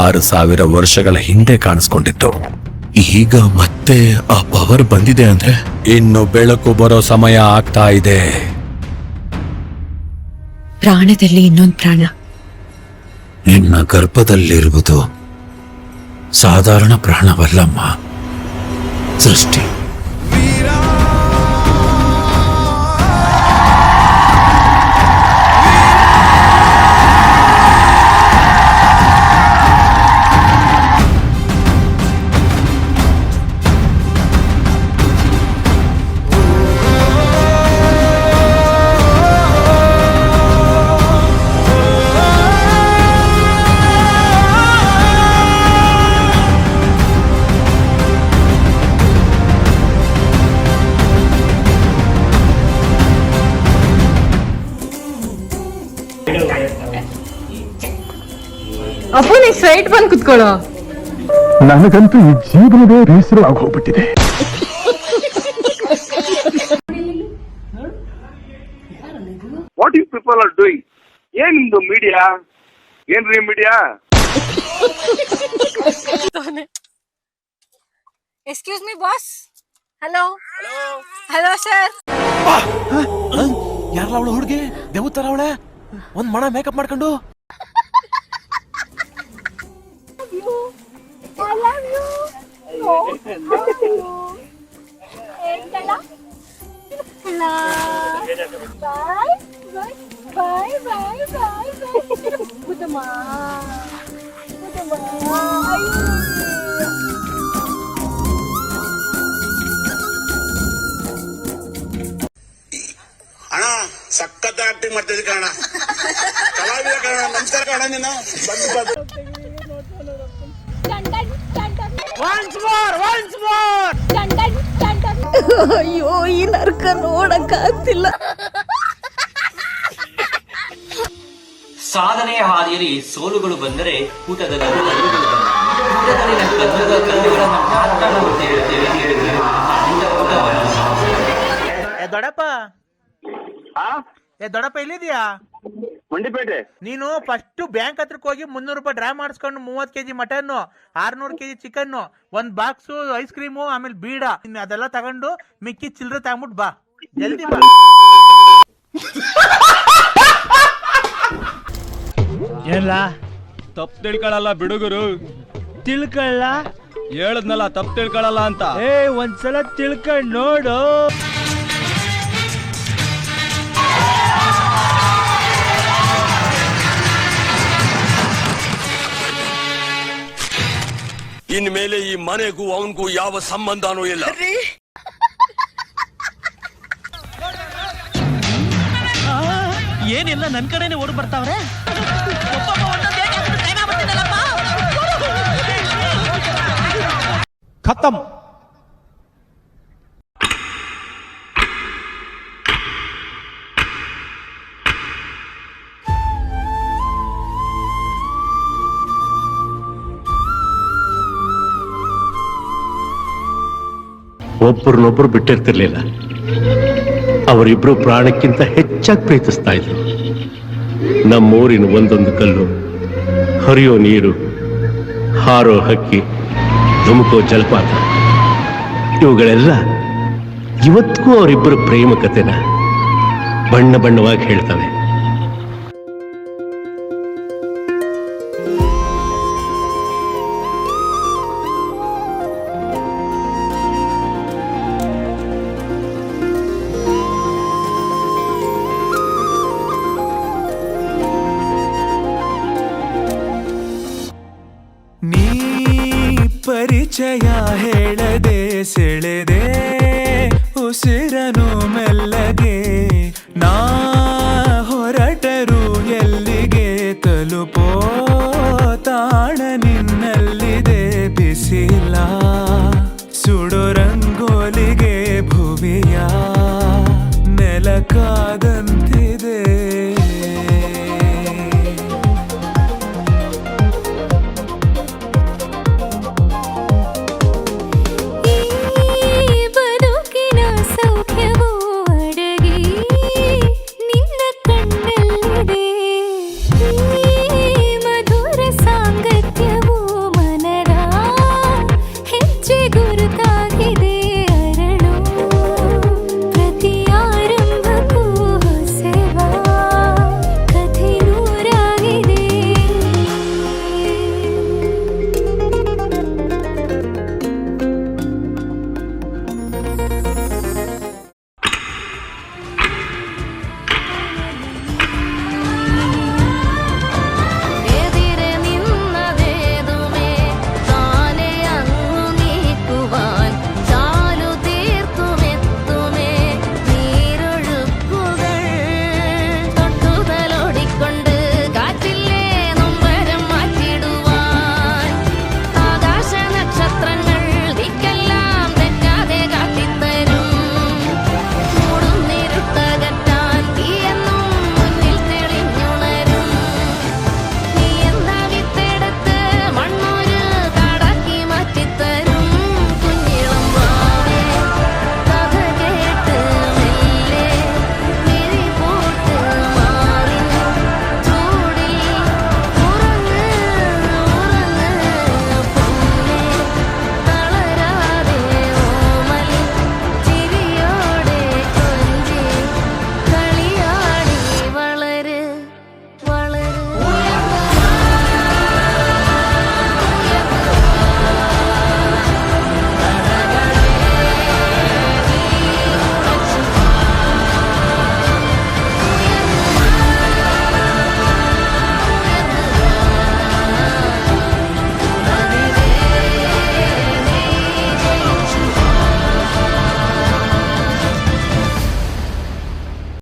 6,000 ವರ್ಷಗಳ ಹಿಂದೆ ಕಾಣಿಸ್ಕೊಂಡಿತ್ತು. ಈಗ ಮತ್ತೆ ಆ ಪವರ್ ಬಂದಿದೆ ಅಂದ್ರೆ ಇನ್ನು ಬೆಳಕು ಬರೋ ಸಮಯ ಆಗ್ತಾ ಇದೆ. ಪ್ರಾಣದಲ್ಲಿ ಇನ್ನೊಂದು ಪ್ರಾಣ. ನಿನ್ನ ಗರ್ಭದಲ್ಲಿರುವುದು ಸಾಧಾರಣ ಪ್ರಾಣವಲ್ಲಮ್ಮ, ಸೃಷ್ಟಿ. ಅಪ್ಪು ನೀ ಸ್ಟ್ರೈಟ್ ಬಂದು ಕುತ್ಕೊಳ್ಳೋ. ನನಗಂತೂ ಈ ಜೀವನವೇ ಬೇಸರ ಆಗೋಗ್ಬಿಟ್ಟಿದೆ. What you people are doing? ಏನ್ ನಿಮ್ದು ಮೀಡಿಯಾ? ಏನ್ರಿ media? Excuse me boss. Hello hello sir. ಯಾರಲ್ಲ ಅವಳು ಹುಡುಗಿ? ದೇವತರ ಅವಳೆ, ಒಂದ್ ಮಣ ಮೇಕಪ್ ಮಾಡ್ಕೊಂಡು. I love you. Oh, I love you. Hey, Kala. Hello. Bye. Bye. Bye. Bye. Bye. Bye. Budama. Budama. ಅಣ್ಣ ಸಖತ್ ಆಕ್ಟಿಂಗ್ ಮಾಡ್ತಿದ್ದೆ ಕಣ, ಕಲಾವಿದ ಕಣ. ನಮಸ್ಕಾರ ಕಣ, ನೀನು ಬಂದು ಅಯ್ಯೋ, ಈ ನರ್ಕ ನೋಡಕ್ ಆಗ್ತಿಲ್ಲ. ಸಾಧನೆಯ ಹಾದಿಯಲ್ಲಿ ಸೋಲುಗಳು ಬಂದರೆ ಕೂಟದಲ್ಲಿ ದೊಡ್ಡಪ್ಪ ಎಲ್ಲಿದ್ಯಾ? ಮಂಡಿಪೇಟೆ. ನೀನು ಫಸ್ಟ್ ಬ್ಯಾಂಕ್ ಹತ್ರಕ್ಕೆ ಹೋಗಿ 300 ರೂಪಾಯಿ ಡ್ರಾ ಮಾಡಿಸ್ಕೊಂಡು 30 kg mutton, 600 kg chicken, 1 box ice cream, ಆಮೇಲೆ ಬೀಡ, ಅದೆಲ್ಲ ತಗೊಂಡು ಮಿಕ್ಕಿ ಚಿಲ್ಲರೆ ತಗೊಂಡ್ಬಿಟ್ಟು ಬಾ, ಜಲ್ದಿ ಬಾ. ಏನ್ಲ ತಪ್ಪು ತಿಳ್ಕೊಳ್ಳಲ್ಲ ಬಿಡುಗರು, ತಿಳ್ಕೊಳ್ಳ ಹೇಳದ್ನಲ್ಲ ತಪ್ಪು ತಿಳ್ಕೊಳ್ಳಲ್ಲ ಅಂತ. ಒಂದ್ಸಲ ತಿಳ್ಕೊಂಡ್ ನೋಡು. ಇನ್ಮೇಲೆ ಈ ಮನೆಗೂ ಅವನಿಗೂ ಯಾವ ಸಂಬಂಧನೂ ಇಲ್ಲ. ಏನಿಲ್ಲ, ನನ್ ಕಡೆನೆ ಓಡ್ ಬರ್ತಾವ್ರೆ. ಖತಮ್. ಒಬ್ಬರನ್ನೊಬ್ಬರು ಬಿಟ್ಟಿರ್ತಿರ್ಲಿಲ್ಲ. ಅವರಿಬ್ರು ಪ್ರಾಣಕ್ಕಿಂತ ಹೆಚ್ಚಾಗಿ ಪ್ರೀತಿಸ್ತಾ ಇದ್ರು. ನಮ್ಮೂರಿನ ಒಂದೊಂದು ಕಲ್ಲು, ಹರಿಯೋ ನೀರು, ಹಾರೋ ಹಕ್ಕಿ, ಧುಮುಕೋ ಜಲಪಾತ, ಇವುಗಳೆಲ್ಲ ಇವತ್ತಿಗೂ ಅವರಿಬ್ಬರ ಪ್ರೇಮ ಕಥೆನ ಬಣ್ಣ ಬಣ್ಣವಾಗಿ ಹೇಳ್ತವೆ. ನೀ ಪರಿಚಯ ಹೇಳದೆ ಸೆಳೆದೆ ಉಸಿರನು ಮೆಲ್ಲಗೆ ನಾ